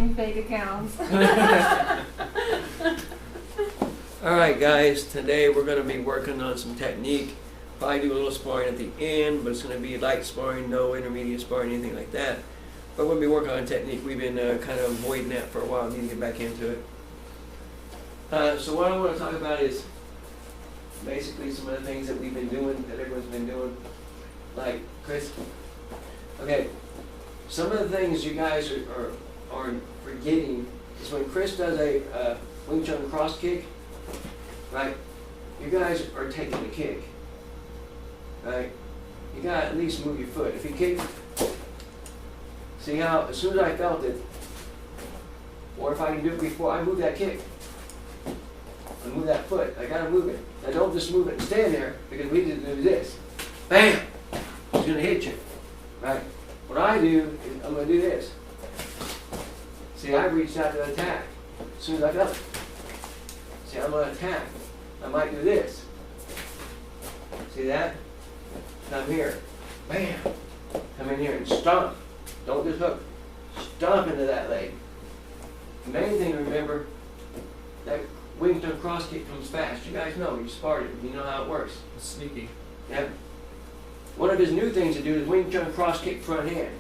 Fake accounts. Alright guys, today we're going to be working on some technique. Probably do a little sparring at the end, but it's going to be light sparring, no intermediate sparring, anything like that. But we'll be working on technique. We've been kind of avoiding that for a while. Need to get back into it. So what I want to talk about is basically some of the things that we've been doing, that everyone's been doing. Like Chris. Okay, some of the things you guys are forgetting is when Chris does a Wing Chun cross kick, right? You guys are taking the kick, right? You gotta at least move your foot. If you kick, see how as soon as I felt it, or if I can do it before I move that kick, I move that foot. I gotta move it. Now don't just move it and stand there, because we need to do this. Bam! It's gonna hit you, right? What I do is I'm gonna do this. See, I reached out to attack as soon as I felt it. See, I'm going to attack. I might do this. See that? Come here. Bam! Come in here and stomp. Don't just hook. Stomp into that leg. The main thing to remember, that Wing Chun cross kick comes fast. You guys know, you sparred it. You know how it works. It's sneaky. Yep. One of his new things to do is Wing Chun cross kick front hand.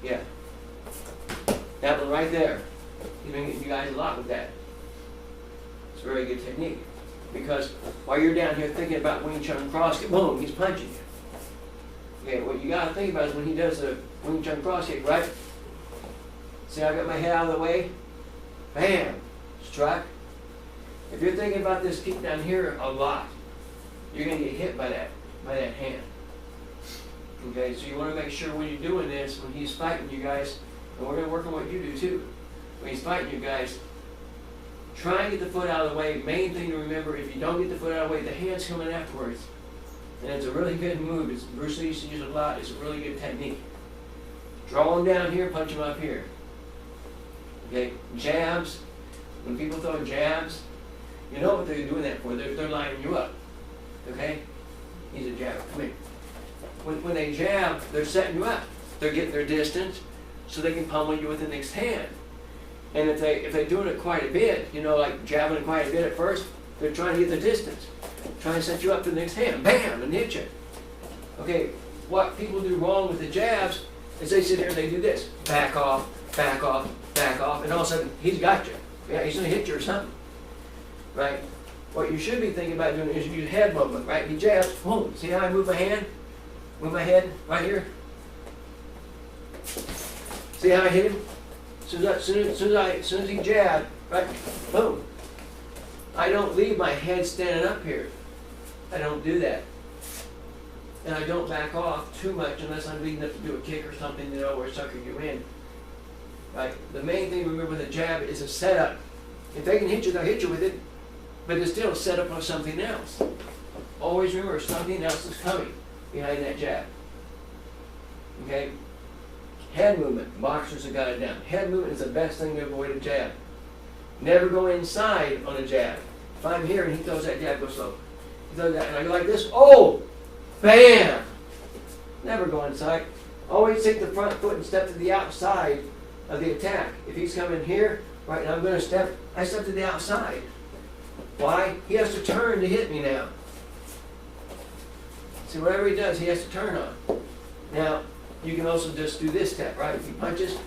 Yeah. That one right there. He's been getting you guys a lot with that. It's a very good technique. Because while you're down here thinking about Wing Chun cross kick, boom, he's punching you. Okay, what you gotta think about is when he does the Wing Chun cross kick, right? See, I got my head out of the way. Bam! Strike. If you're thinking about this kick down here a lot, you're gonna get hit by that hand. Okay, so you want to make sure when you're doing this, when he's fighting you guys, and we're going to work on what you do too. When he's fighting you guys, try and get the foot out of the way. Main thing to remember, if you don't get the foot out of the way, the hand's coming afterwards. And it's a really good move. It's, Bruce Lee used to use it a lot. It's a really good technique. Draw him down here, punch him up here. Okay, jabs. When people throw jabs, you know what they're doing that for. They're lining you up. Okay? He's a jabber. Come here. When they jab, they're setting you up. They're getting their distance so they can pummel you with the next hand. And if they're doing it quite a bit, you know, like jabbing it quite a bit at first, they're trying to get the distance. Trying to set you up to the next hand. Bam! And hit you. Okay, what people do wrong with the jabs is they sit here and they do this. Back off, back off, back off, and all of a sudden, he's got you. Yeah, he's going to hit you or something. Right? What you should be thinking about doing is use head movement, right? He jabs, boom. See how I move my hand? Move my head right here. See how I hit him? As soon as he jabbed, right? Boom. I don't leave my head standing up here. I don't do that. And I don't back off too much unless I'm leading up to do a kick or something, you know, or sucker you in. Right? The main thing to remember with a jab is a setup. If they can hit you, they'll hit you with it. But it's still a setup on something else. Always remember something else is coming behind that jab. Okay? Head movement. Boxers have got it down. Head movement is the best thing to avoid a jab. Never go inside on a jab. If I'm here and he throws that jab, go slow. He throws that and I go like this. Oh! Bam! Never go inside. Always take the front foot and step to the outside of the attack. If he's coming here, right, and I'm going to step, I step to the outside. Why? He has to turn to hit me now. See, whatever he does, he has to turn on. Now, you can also just do this step, right? If he punches,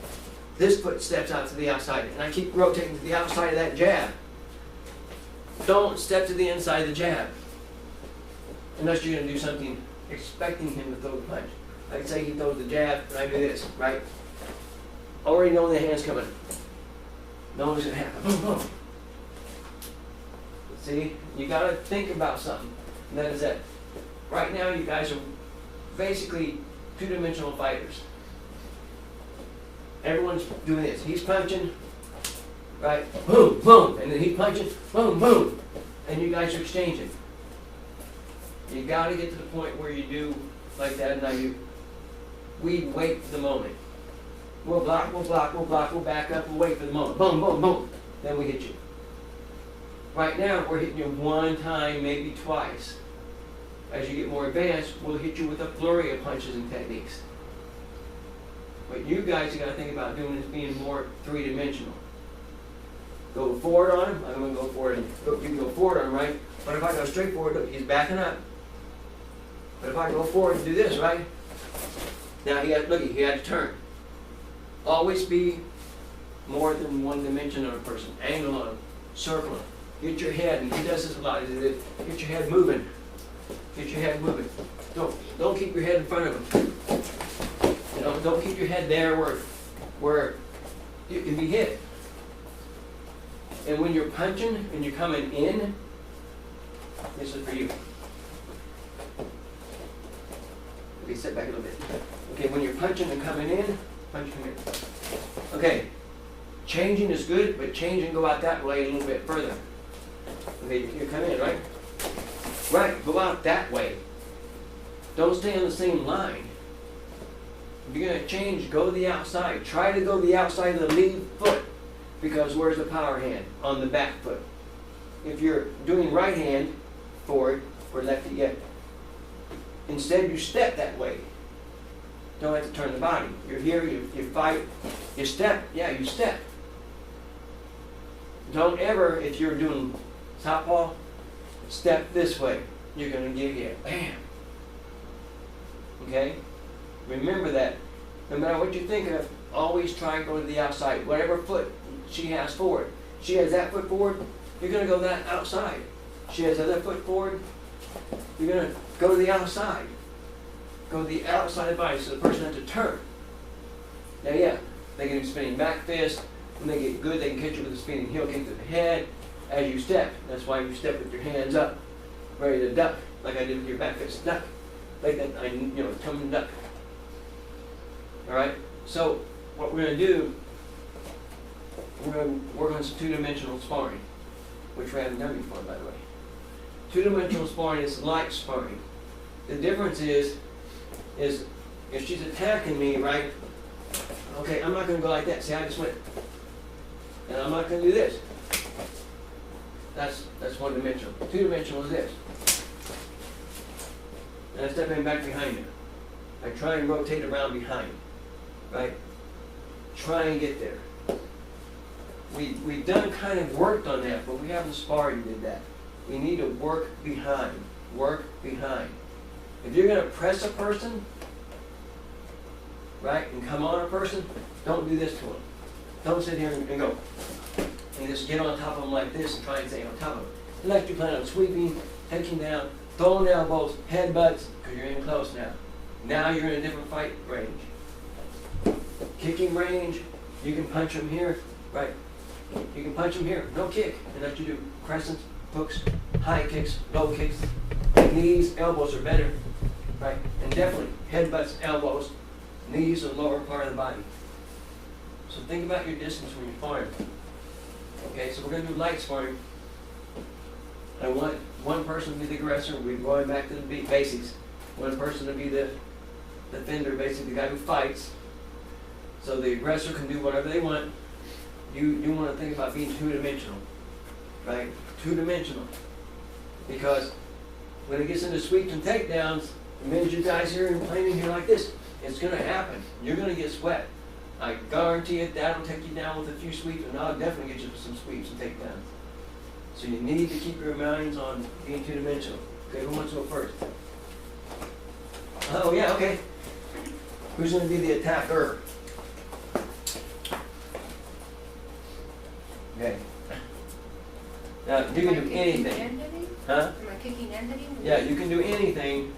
this foot steps out to the outside, and I keep rotating to the outside of that jab. Don't step to the inside of the jab, unless you're going to do something expecting him to throw the punch. Like say he throws the jab, and I do this, right? Already knowing the hand's coming. Know what's going to happen. Boom, boom. See, you got to think about something, and that is that. Right now, you guys are basically two-dimensional fighters. Everyone's doing this. He's punching, right? Boom, boom, and then he's punching, boom, boom, and you guys are exchanging. You got to get to the point where you do like that, and now we wait for the moment. We'll block, we'll block, we'll block, we'll back up, we'll wait for the moment. Boom, boom, boom. Then we hit you. Right now, we're hitting you one time, maybe twice. As you get more advanced, we'll hit you with a flurry of punches and techniques. What you guys got to think about doing is being more three-dimensional. Go forward on him. I'm going to go forward. And you can go forward on him, right? But if I go straight forward, look, he's backing up. But if I go forward and do this, right? Now he had to turn. Always be more than one dimension on a person. Angle on him. Circle him. Get your head, and he does this a lot. Get your head moving. Get your head moving. Don't keep your head in front of him. Don't keep your head there where you can be hit. And when you're punching and you're coming in, this is for you. Okay, sit back a little bit. Okay, when you're punching and coming in, punch, come in. Okay, changing is good, but change and go out that way a little bit further. Okay, you're coming in, right? Right, go out that way. Don't stay on the same line. If you're going to change, go to the outside. Try to go to the outside of the lead foot, because where's the power hand? On the back foot. If you're doing right hand, forward, or lefty, yeah. Instead, you step that way. Don't have to turn the body. You're here, you fight, you step, yeah, you step. Don't ever, if you're doing southpaw, step this way. You're going to get hit. Bam! Okay? Remember that. No matter what you think of, always try and go to the outside. Whatever foot she has forward. She has that foot forward, you're going to go that outside. She has that other foot forward, you're going to go to the outside. Go to the outside of the body so the person has to turn. Now, yeah, they can do spinning back fist. When they get good, they can catch you with a spinning heel kick to the head as you step. That's why you step with your hands up, ready to duck, like I did with your back fist. Duck. Like that, come and duck. All right? So, what we're going to do, we're going to work on some two-dimensional sparring, which we haven't done before, by the way. Two-dimensional sparring is like sparring. The difference is if she's attacking me, right? Okay, I'm not going to go like that. See, I just went. And I'm not going to do this. That's one-dimensional. Two-dimensional is this. And I step in back behind her. I try and rotate around behind, right? Try and get there. We've done kind of worked on that, but we haven't sparred and did that. We need to work behind. Work behind. If you're going to press a person, right, and come on a person, don't do this to them. Don't sit here and go. And just get on top of them like this and try and stay on top of them. Unless you plan on sweeping, taking down, throwing elbows, headbutts, because you're in close now. Now you're in a different fight range. Kicking range, you can punch them here, right? You can punch them here, no kick, unless you do crescents, hooks, high kicks, low kicks. Knees, elbows are better, right? And definitely headbutts, elbows, knees, the lower part of the body. So think about your distance when you're sparring. Okay, so we're going to do light sparring. I want one person to be the aggressor. We're going back to the basics. One person to be the defender, basically the guy who fights. So the aggressor can do whatever they want. You want to think about being two-dimensional, right? Two-dimensional. Because when it gets into sweeps and takedowns, the minute you guys here and playing in here like this, it's going to happen. You're going to get sweat. I guarantee it, that'll take you down with a few sweeps, and I'll definitely get you with some sweeps and takedowns. So you need to keep your minds on being two-dimensional. Okay, who wants to go first? Oh, yeah, okay. Who's going to be the attacker? Okay. Now, you can do anything. Huh? Am I kicking and hitting? Yeah, you can do anything.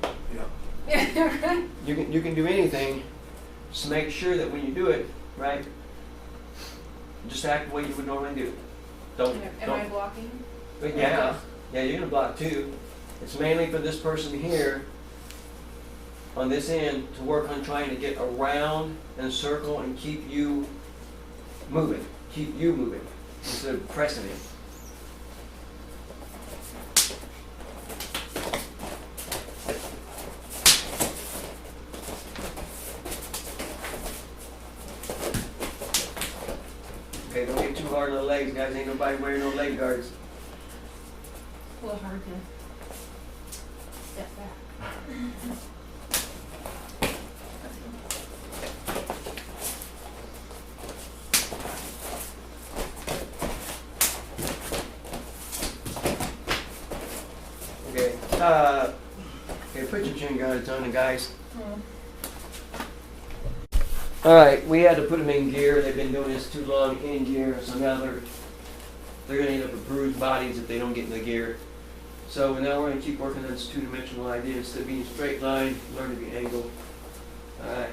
Yeah, right. You can do anything. Just make sure that when you do it, right, just act the way you would normally do. Don't. Am I blocking? But yeah, you're gonna block too. It's mainly for this person here on this end to work on trying to get around and circle and keep you moving. Keep you moving instead of pressing it. Okay, don't get too hard on the legs, guys. Ain't nobody wearing no leg guards. It's a little hard to step back. Here, put your chin guards on the guys. Oh. Alright, we had to put them in gear. They've been doing this too long in gear, so now they're going to end up with bruised bodies if they don't get in the gear. So now we're going to keep working on this two-dimensional idea. Instead of being straight line, learn to be angled. Alright.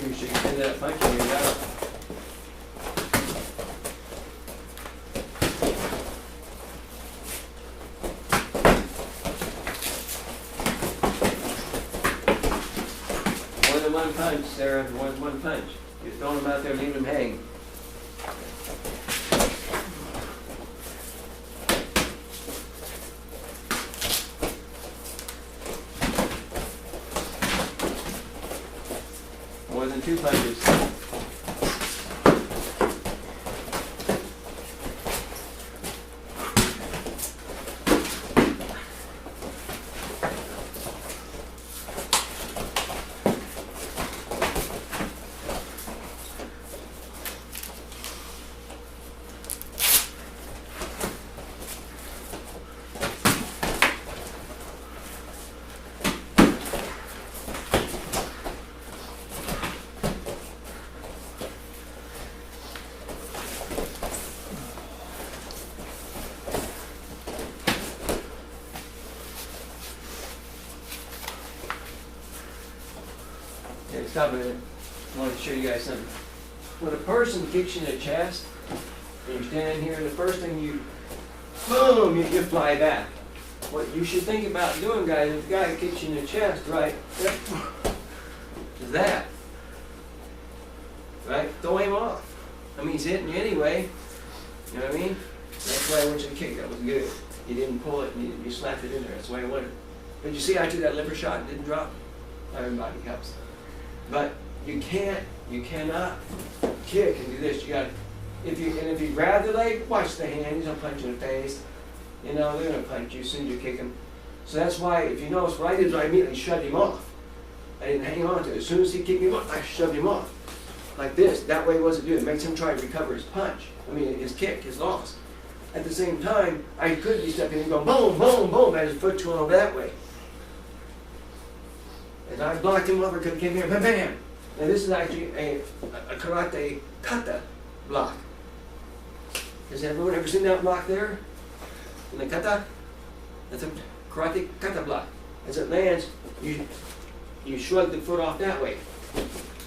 You should get that punching it out. More than one punch, Sarah. More than one punch. You're throwing them out there, leaving them hang. More than two punches. Okay, stop a minute. I want to show you guys something. When a person kicks you in the chest, and you're standing here, the first thing boom, you fly back. What you should think about doing, guys, if a guy kicks you in the chest, right, is that. Right? Throw him off. I mean, he's hitting you anyway. You know what I mean? That's why I want you to kick. That was good. You didn't pull it, and you slapped it in there. That's why I wanted. But you see, I took that liver shot and didn't drop. Everybody helps. But you cannot kick and do this. You got, if you grab the leg, watch the hand. He's gonna punch you in the face. You know, they're gonna punch you as soon as you kick him. So that's why, if you notice, what I did is I immediately shoved him off. I didn't hang on to it. As soon as he kicked me off, I shoved him off. Like this. That way, what's it do? It makes him try to recover his punch. I mean, his kick, his loss. At the same time, I could be stepping and go boom, boom, boom, and his foot going over that way. And I blocked him over, could have came here, bam, bam. Now this is actually a karate kata block. Has everyone ever seen that block there? In the kata? That's a karate kata block. As it lands, you shrug the foot off that way.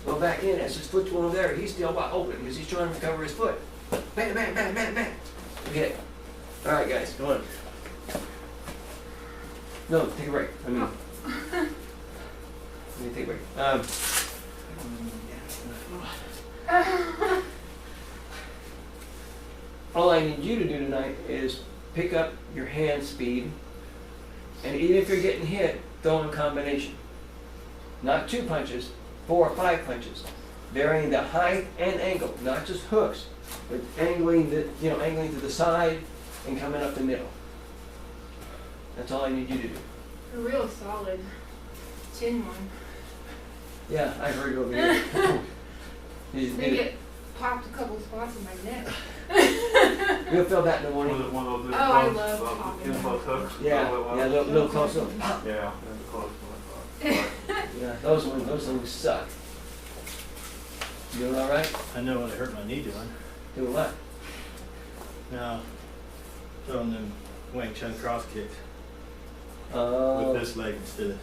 Go back in, as his foot's going over there, he's still wide open because he's trying to recover his foot. Bam, bam, bam, bam, bam. Okay. All right, guys, come on. No, take a break. Let me take a break. All I need you to do tonight is pick up your hand speed, and even if you're getting hit, throw in combination. Not 2 punches, 4 or 5 punches. Varying the height and angle, not just hooks, but angling angling to the side and coming up the middle. That's all I need you to do. A real solid chin one. Yeah, I heard you over here. They get popped a couple spots in my neck. You'll feel that in the morning. Was it one of those I love popping. close hooks? Yeah, little close up. Yeah, that's a close one. Yeah, those ones suck. You doing all right? I know what I hurt my knee doing. Doing what? Now, throwing them Wing Chun cross kicks Oh. with this leg instead of.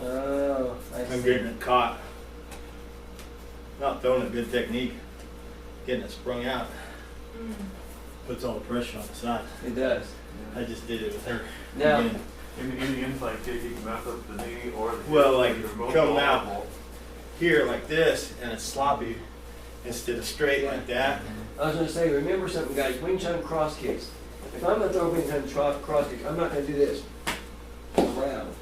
Oh, I I'm see. getting it caught. Not throwing a good technique, getting it sprung out. Mm. Puts all the pressure on the side. It does. I just did it with her. Now, Again. In the inside kick, you can mess up the knee or the hip. Well, like, They're both come out. vulnerable. Here like this, and it's sloppy instead of straight like that. I was going to say, remember something, guys. Wing Chun cross kicks. If I'm going to throw a Wing Chun cross kick, I'm not going to do this. Around.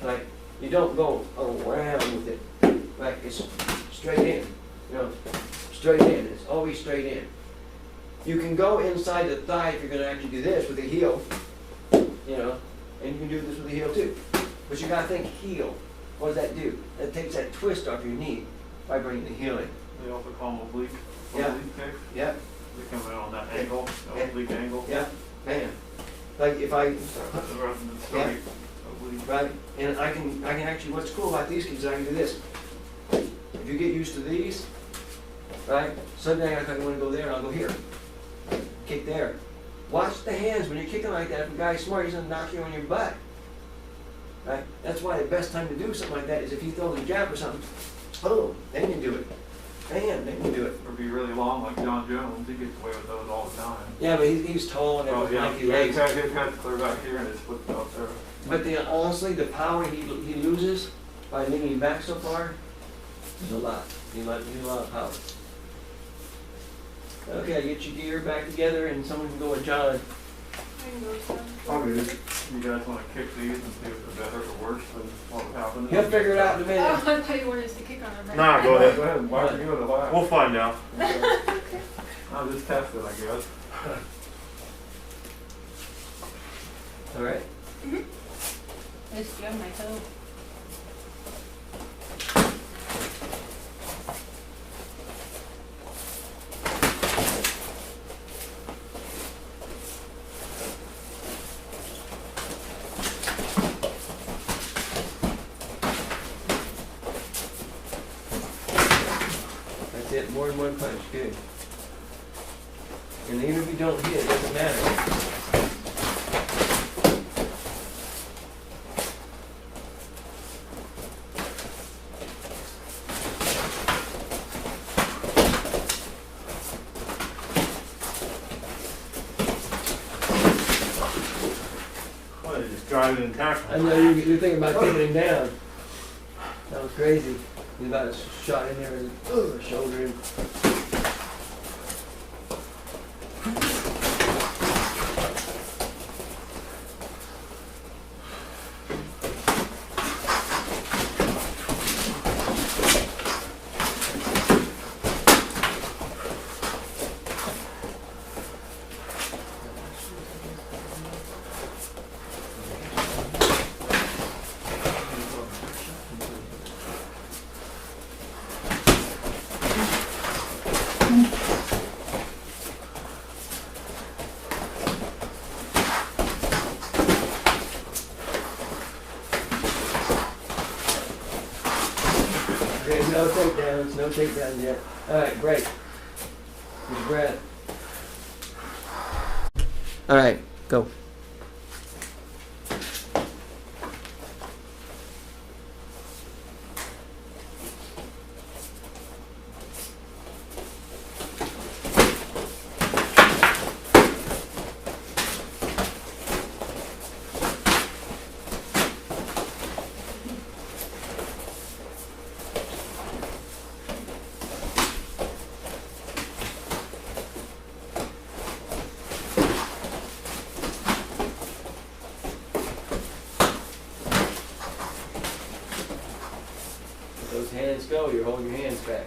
Like, you don't go around with it. Like, it's straight in. You know, straight in. It's always straight in. You can go inside the thigh if you're going to actually do this with the heel, you know, and you can do this with the heel too. But you got to think heel. What does that do? That takes that twist off your knee by bringing the heel in. They also call them oblique. Yeah. Oblique kicks. Yeah, They come in on that angle, the Yeah. oblique angle. yeah, man. Like if I, Rather than straight. Oblique. right, and I can actually, what's cool about these kids is I can do this. If you get used to these, right, someday I want to go there and I'll go here. Kick there. Watch the hands when you're kicking like that. If a guy's smart, he's going to knock you on your butt. Right? That's why the best time to do something like that is if he throws a jab or something, boom, then you do it. Bam, then you do it. Or be really long like John Jones, he gets away with those all the time. Yeah, but he's tall and Oh, everything, yeah, lanky his legs. head's clear back here and it's flipped out there. But honestly, the power he loses by leaning back so far is a lot. He loses a lot of power. Okay, get your gear back together and someone can go with John. I can go with them. Probably, you guys wanna kick these and see if they're better or worse than what would happen? He'll figure it out in a Oh, minute. I thought you wanted us to kick on them. Nah, go ahead. Go ahead, why don't you go to last? We'll find out. I'll just test it, I guess. All right. Let's go, my toe. That's it. More than one punch. Good. And even if you don't hit, it doesn't matter. What, just driving and tackling? I know you're thinking about taking him down. That was crazy. He about shot in there and shoulder him. Okay, no takedowns, no takedowns yet. All right, break. Take a breath. All right, go. Let those hands go, you're holding your hands back.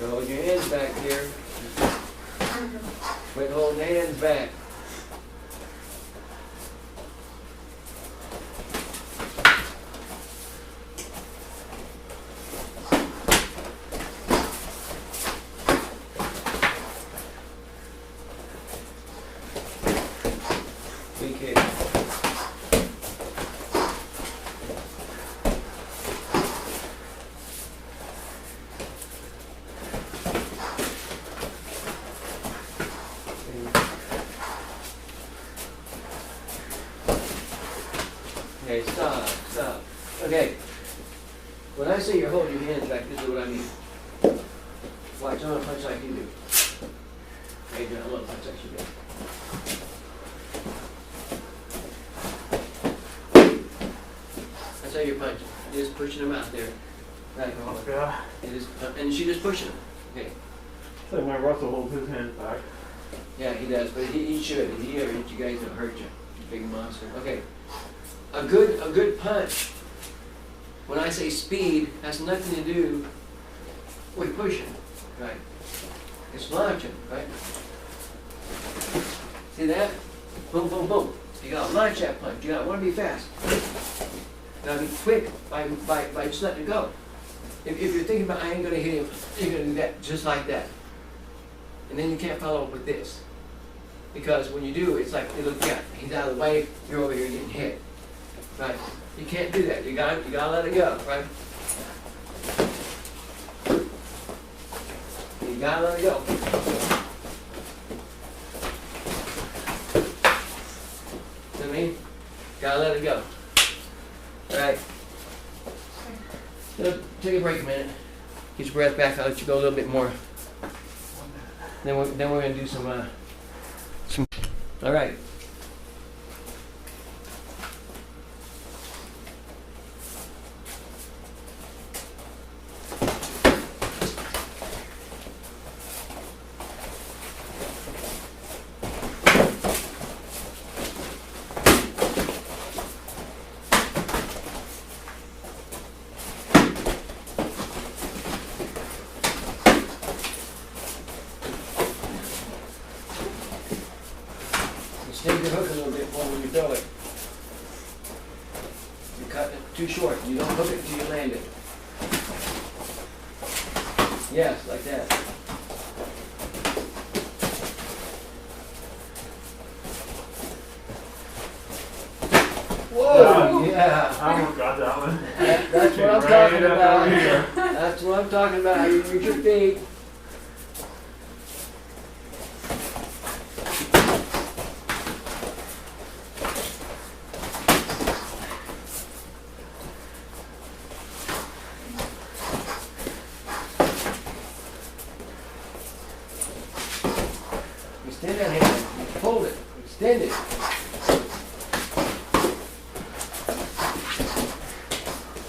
You hold your hands back here. Quit holding hands back. Big kick. Okay, stop. Okay. When I say you're holding your hands back, this is what I mean. Watch, I'm gonna punch like you do. Hey, I'm gonna punch like you do. That's how you're punching. You're just pushing them out there. Right. Yeah. It is, and she just pushing them. Okay. So when Russell holds his hands back. Yeah, he does, but he should. If he ever hit you guys, it'll hurt you. You big monster. Okay. A good punch. When I say speed, has nothing to do with pushing. Right. It's launching. Right. See that? Boom, boom, boom. You gotta launch that punch. You gotta want to be fast. You gotta be quick by just letting it go. If you're thinking about, I ain't gonna hit him, you're gonna do that just like that. And then you can't follow up with this. Because when you do, it's like, look, yeah, he's out of the way, you're over here getting hit. Right? You can't do that. You gotta let it go, right? You gotta let it go. See what I mean? Gotta let it go. Alright. Take a break a minute. Get your breath back. I'll let you go a little bit more. Then we're gonna do some. All right. Extend your hook a little bit more when you throw it. You're cutting it too short. You don't hook it until you land it. Yes, like that. Whoa! Yeah. I almost got that one. That's what I'm Right talking up about. over here. That's what I'm talking about. You use your feet. Extend that hand. Hold it. Extend it.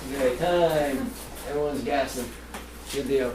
Good time. Everyone's gassing. Good deal.